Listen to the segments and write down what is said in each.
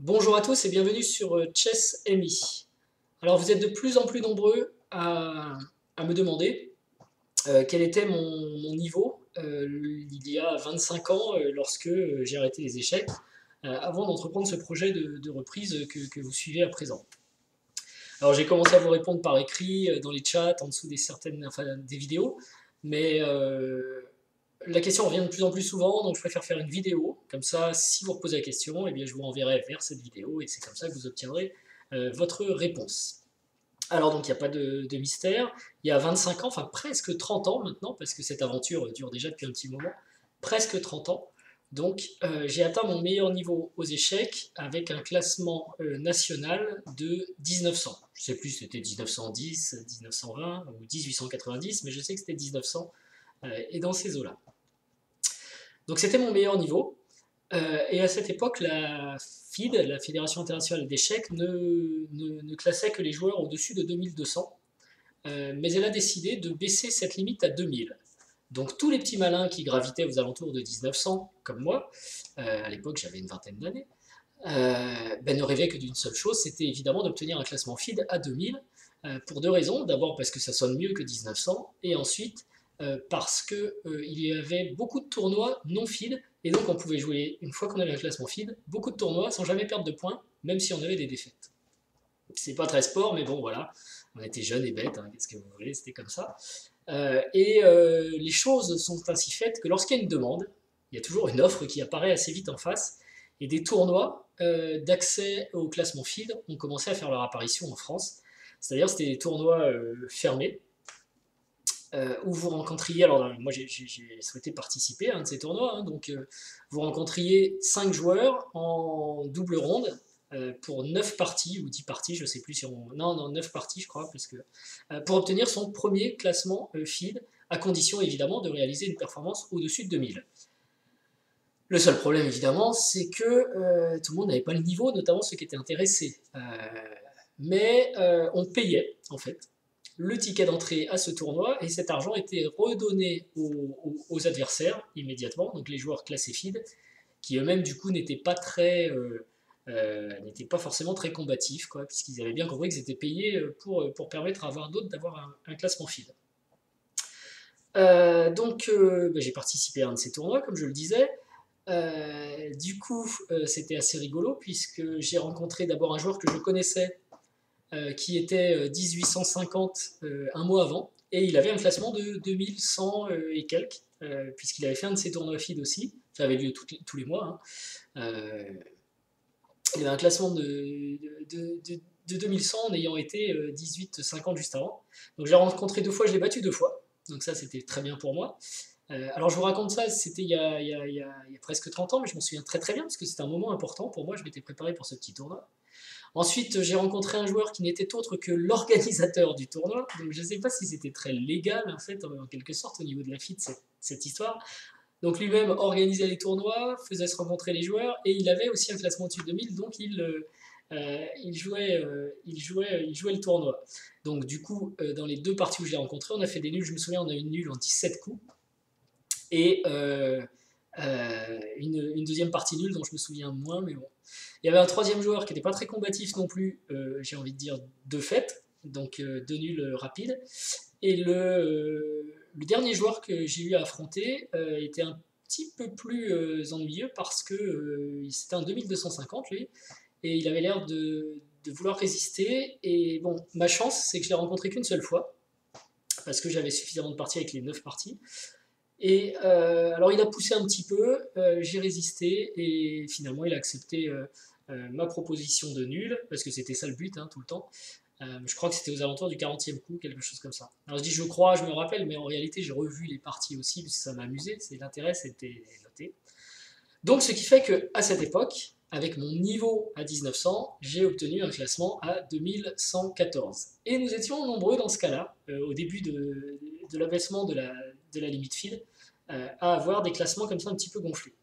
Bonjour à tous et bienvenue sur Chess MI. Alors vous êtes de plus en plus nombreux à me demander quel était mon niveau il y a 25 ans lorsque j'ai arrêté les échecs avant d'entreprendre ce projet de reprise que vous suivez à présent. Alors j'ai commencé à vous répondre par écrit dans les chats en dessous des vidéos, mais la question revient de plus en plus souvent, donc je préfère faire une vidéo. Comme ça, si vous reposez la question, eh bien, je vous renverrai vers cette vidéo et c'est comme ça que vous obtiendrez votre réponse. Alors donc il n'y a pas de mystère, il y a 25 ans, enfin presque 30 ans maintenant, parce que cette aventure dure déjà depuis un petit moment, presque 30 ans. Donc j'ai atteint mon meilleur niveau aux échecs avec un classement national de 1900. Je ne sais plus si c'était 1910, 1920 ou 1890, mais je sais que c'était 1900 et dans ces eaux-là. Donc c'était mon meilleur niveau. Et à cette époque, la FID, la Fédération internationale d'échecs, ne classait que les joueurs au-dessus de 2200. Mais elle a décidé de baisser cette limite à 2000. Donc tous les petits malins qui gravitaient aux alentours de 1900, comme moi, à l'époque j'avais une vingtaine d'années, ne rêvaient que d'une seule chose, c'était évidemment d'obtenir un classement FID à 2000, pour deux raisons. D'abord parce que ça sonne mieux que 1900, et ensuite parce qu'il y avait beaucoup de tournois non FID, et donc on pouvait jouer, une fois qu'on avait un classement FID, beaucoup de tournois sans jamais perdre de points, même si on avait des défaites. C'est pas très sport, mais bon voilà, on était jeunes et bêtes, hein, qu'est-ce que vous voulez, c'était comme ça. Les choses sont ainsi faites que lorsqu'il y a une demande, il y a toujours une offre qui apparaît assez vite en face, et des tournois d'accès au classement FID ont commencé à faire leur apparition en France. C'est-à-dire c'était des tournois fermés, où vous rencontriez, alors moi j'ai souhaité participer à un de ces tournois, hein, donc vous rencontriez 5 joueurs en double ronde pour 9 parties ou 10 parties, je sais plus si on... Non, 9 parties je crois, parce que, pour obtenir son premier classement FID, à condition évidemment de réaliser une performance au-dessus de 2000. Le seul problème évidemment, c'est que tout le monde n'avait pas le niveau, notamment ceux qui étaient intéressés. Mais on payait en fait le ticket d'entrée à ce tournoi, et cet argent était redonné aux adversaires immédiatement, donc les joueurs classés FID, qui eux-mêmes du coup n'étaient pas forcément très combatifs, quoi, puisqu'ils avaient bien compris que c'était payé pour permettre à avoir d'autres d'avoir un classement FID. J'ai participé à un de ces tournois, comme je le disais. C'était assez rigolo, puisque j'ai rencontré d'abord un joueur que je connaissais, qui était 1850 un mois avant, et il avait un classement de 2100 et quelques, puisqu'il avait fait un de ses tournois FID aussi, ça avait lieu tous les mois. Hein. Il avait un classement de 2100 en ayant été 1850 juste avant. Donc j'ai rencontré 2 fois, je l'ai battu 2 fois, donc ça c'était très bien pour moi. Alors je vous raconte ça, c'était il y a presque 30 ans, mais je m'en souviens très très bien, parce que c'était un moment important pour moi, je m'étais préparé pour ce petit tournoi. Ensuite, j'ai rencontré un joueur qui n'était autre que l'organisateur du tournoi. Donc, je ne sais pas si c'était très légal, en fait, en quelque sorte, au niveau de la FIT, cette histoire. Donc, lui-même organisait les tournois, faisait se rencontrer les joueurs, et il avait aussi un classement au-dessus de 2000, donc il jouait le tournoi. Donc, du coup, dans les 2 parties où je l'ai rencontré, on a fait des nuls. Je me souviens, on a eu une nulle en 17 coups. Et une deuxième partie nulle dont je me souviens moins, mais bon. Il y avait un troisième joueur qui n'était pas très combatif non plus, j'ai envie de dire 2 faites, donc 2 nuls rapides. Et le dernier joueur que j'ai eu à affronter était un petit peu plus ennuyeux, parce que c'était un 2250 lui, et il avait l'air de vouloir résister. Et bon, ma chance, c'est que je l'ai rencontré qu'une seule fois, parce que j'avais suffisamment de parties avec les 9 parties. Et alors il a poussé un petit peu, j'ai résisté, et finalement il a accepté ma proposition de nul, parce que c'était ça le but, hein, tout le temps. Je crois que c'était aux alentours du 40e coup, quelque chose comme ça. Alors je dis je crois, je me rappelle, mais en réalité j'ai revu les parties aussi, parce que ça m'a amusé, l'intérêt c'était noté. Donc ce qui fait qu'à cette époque, avec mon niveau à 1900, j'ai obtenu un classement à 2114. Et nous étions nombreux dans ce cas-là, au début de l'abaissement de la limite FID, à avoir des classements comme ça un petit peu gonflés.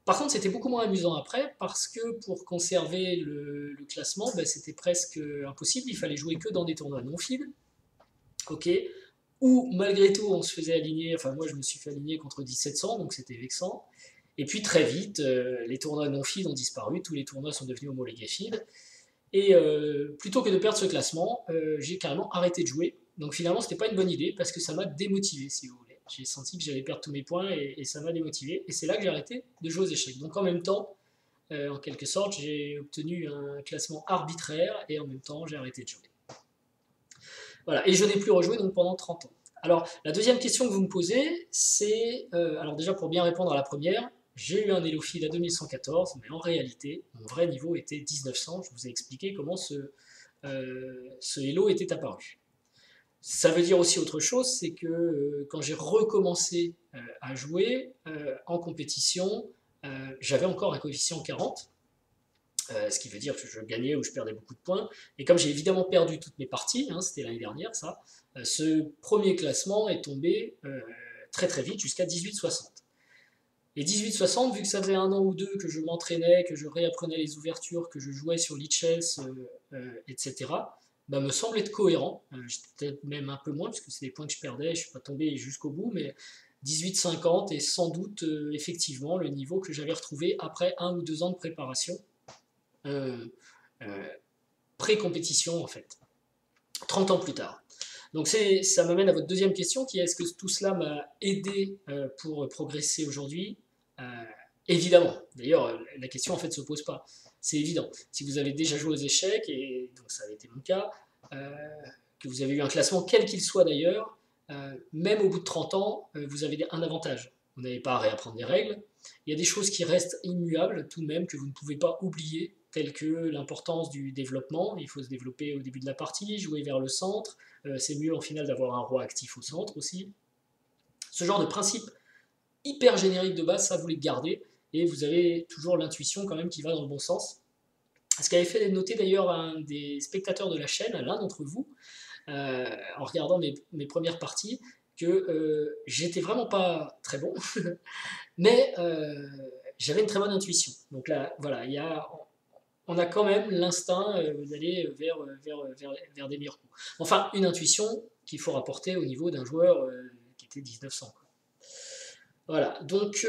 Par contre, c'était beaucoup moins amusant après, parce que pour conserver le classement, c'était presque impossible. Il fallait jouer que dans des tournois non FID, ok, où malgré tout on se faisait aligner, enfin moi je me suis fait aligner contre 1700, donc c'était vexant. Et puis très vite, les tournois non-feed ont disparu, tous les tournois sont devenus homologués feed. Et plutôt que de perdre ce classement, j'ai carrément arrêté de jouer. Donc finalement, c'était pas une bonne idée parce que ça m'a démotivé, si vous voulez. J'ai senti que j'allais perdre tous mes points et ça m'a démotivé. Et c'est là que j'ai arrêté de jouer aux échecs. Donc en même temps, en quelque sorte, j'ai obtenu un classement arbitraire et en même temps, j'ai arrêté de jouer. Voilà, et je n'ai plus rejoué donc pendant 30 ans. Alors, la deuxième question que vous me posez, c'est, alors déjà pour bien répondre à la première, j'ai eu un Elo Feed à 2114, mais en réalité, mon vrai niveau était 1900. Je vous ai expliqué comment ce Elo était apparu. Ça veut dire aussi autre chose, c'est que quand j'ai recommencé à jouer en compétition, j'avais encore un coefficient 40, ce qui veut dire que je gagnais ou je perdais beaucoup de points. Et comme j'ai évidemment perdu toutes mes parties, hein, c'était l'année dernière ça, ce premier classement est tombé très très vite jusqu'à 1860. Et 1860, vu que ça faisait un an ou deux que je m'entraînais, que je réapprenais les ouvertures, que je jouais sur Lichess, etc., bah, me semble être cohérent. Peut-être même un peu moins, parce que c'est des points que je perdais, je ne suis pas tombé jusqu'au bout, mais 18,50 est sans doute effectivement le niveau que j'avais retrouvé après 1 ou 2 ans de préparation, euh, euh, pré-compétition en fait, 30 ans plus tard. Donc ça m'amène à votre deuxième question qui est est-ce que tout cela m'a aidé pour progresser aujourd'hui? Évidemment. D'ailleurs, la question en fait ne se pose pas. C'est évident. Si vous avez déjà joué aux échecs, et donc ça a été mon cas, euh, que vous avez eu un classement quel qu'il soit d'ailleurs, même au bout de 30 ans, vous avez un avantage. Vous n'avez pas à réapprendre les règles. Il y a des choses qui restent immuables tout de même que vous ne pouvez pas oublier, telles que l'importance du développement. Il faut se développer au début de la partie, jouer vers le centre. C'est mieux en finale d'avoir un roi actif au centre aussi. Ce genre de principe hyper générique de base, ça vous les gardez et vous avez toujours l'intuition quand même qui va dans le bon sens. Ce qu'avait fait noter d'ailleurs un des spectateurs de la chaîne, l'un d'entre vous, en regardant mes premières parties, que j'étais vraiment pas très bon, mais j'avais une très bonne intuition. Donc là, voilà, on a quand même l'instinct d'aller vers des meilleurs coups. Enfin, une intuition qu'il faut rapporter au niveau d'un joueur qui était 1900. Voilà, donc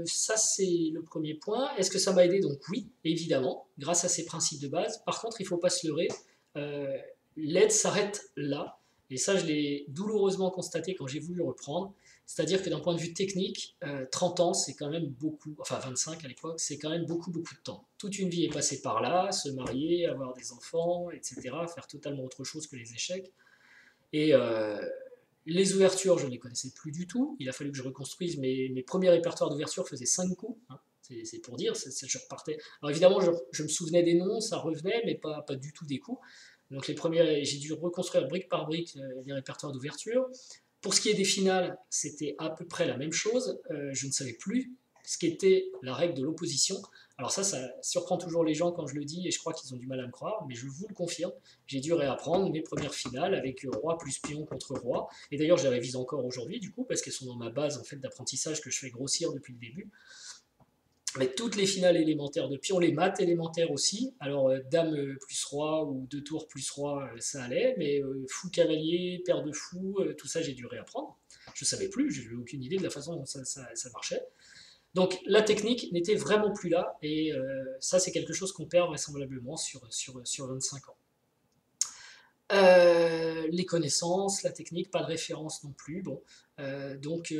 ça c'est le premier point. Est-ce que ça m'a aidé? Donc oui, évidemment, grâce à ces principes de base. Par contre, il ne faut pas se leurrer, euh, l'aide s'arrête là. Et ça, je l'ai douloureusement constaté quand j'ai voulu reprendre. C'est-à-dire que d'un point de vue technique, 30 ans, c'est quand même beaucoup, enfin 25 à l'époque, c'est quand même beaucoup, beaucoup de temps. Toute une vie est passée par là, se marier, avoir des enfants, etc., faire totalement autre chose que les échecs. Et les ouvertures, je ne les connaissais plus du tout. Il a fallu que je reconstruise mes premiers répertoires d'ouverture, faisaient 5 coups. Hein. C'est pour dire, je repartais. Alors évidemment, je me souvenais des noms, ça revenait, mais pas du tout des coups. Donc les premiers, j'ai dû reconstruire brique par brique les répertoires d'ouverture. Pour ce qui est des finales, c'était à peu près la même chose. Je ne savais plus ce qu'était la règle de l'opposition. Alors ça surprend toujours les gens quand je le dis et je crois qu'ils ont du mal à me croire, mais je vous le confirme, j'ai dû réapprendre mes premières finales avec roi plus pion contre roi, et d'ailleurs je les révise encore aujourd'hui du coup, parce qu'elles sont dans ma base en fait d'apprentissage que je fais grossir depuis le début. Mais toutes les finales élémentaires de pion, les maths élémentaires aussi, alors dame plus roi ou deux tours plus roi, ça allait, mais fou cavalier, paire de fou, tout ça j'ai dû réapprendre. Je savais plus, j'ai aucune idée de la façon dont ça marchait. Donc la technique n'était vraiment plus là, et ça c'est quelque chose qu'on perd vraisemblablement sur 25 ans. Les connaissances, la technique, pas de référence non plus. Bon, donc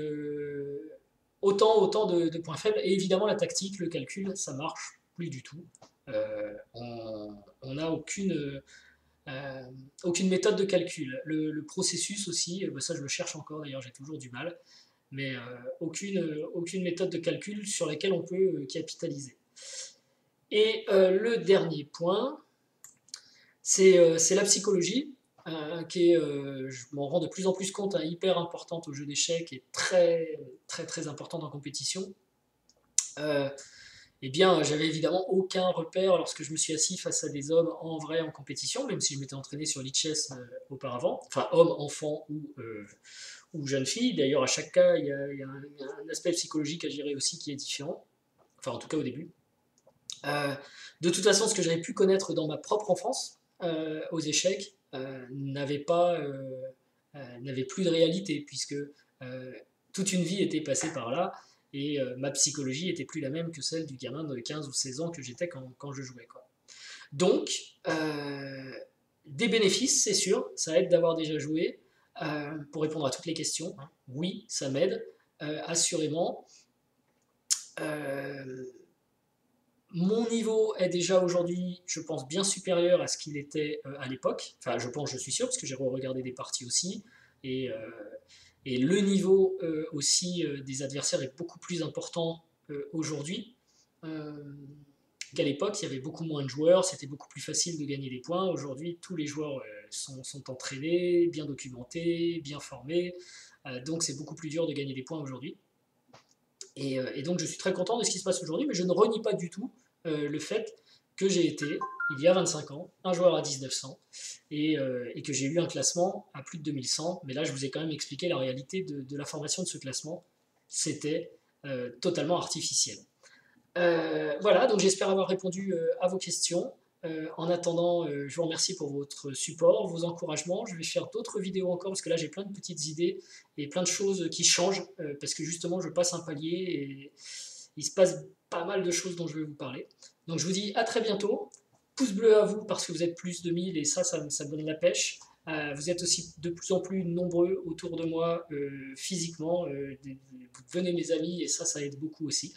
autant de points faibles. Et évidemment la tactique, le calcul, ça marche plus du tout. On n'a aucune méthode de calcul. Le processus aussi, ça je le cherche encore d'ailleurs, j'ai toujours du mal, mais aucune méthode de calcul sur laquelle on peut capitaliser. Et le dernier point, c'est la psychologie, qui est, je m'en rends de plus en plus compte, hein, hyper importante au jeu d'échecs et très, très, très importante en compétition. Eh bien, j'avais évidemment aucun repère lorsque je me suis assis face à des hommes en vrai en compétition, même si je m'étais entraîné sur Lichess auparavant, enfin homme, enfant ou jeune fille. D'ailleurs, à chaque cas, il y a un aspect psychologique à gérer aussi qui est différent, enfin en tout cas au début. De toute façon, ce que j'avais pu connaître dans ma propre enfance aux échecs n'avait plus de réalité, puisque toute une vie était passée par là. et ma psychologie était plus la même que celle du gamin de 15 ou 16 ans que j'étais quand je jouais, quoi. Donc, des bénéfices, c'est sûr, ça aide d'avoir déjà joué. Pour répondre à toutes les questions, hein, oui, ça m'aide, assurément. Euh, Mon niveau est déjà aujourd'hui, je pense, bien supérieur à ce qu'il était à l'époque. Enfin, je suis sûr, parce que j'ai regardé des parties aussi. Et, euh, et le niveau aussi des adversaires est beaucoup plus important aujourd'hui qu'à l'époque. Il y avait beaucoup moins de joueurs, c'était beaucoup plus facile de gagner des points. Aujourd'hui, tous les joueurs sont entraînés, bien documentés, bien formés. Donc c'est beaucoup plus dur de gagner des points aujourd'hui. Et donc je suis très content de ce qui se passe aujourd'hui, mais je ne renie pas du tout le fait que j'ai été, il y a 25 ans, un joueur à 1900 et que j'ai eu un classement à plus de 2100. Mais là, je vous ai quand même expliqué la réalité de la formation de ce classement. C'était totalement artificiel. Voilà, donc j'espère avoir répondu à vos questions. En attendant, je vous remercie pour votre support, vos encouragements. Je vais faire d'autres vidéos encore parce que là j'ai plein de petites idées et plein de choses qui changent parce que justement je passe un palier et il se passe pas mal de choses dont je vais vous parler. Donc je vous dis à très bientôt. Pouce bleu à vous parce que vous êtes plus de 1000 et ça me donne la pêche. Vous êtes aussi de plus en plus nombreux autour de moi physiquement. Vous devenez mes amis et ça aide beaucoup aussi.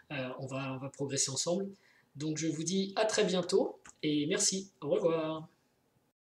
On va progresser ensemble. Donc je vous dis à très bientôt et merci. Au revoir.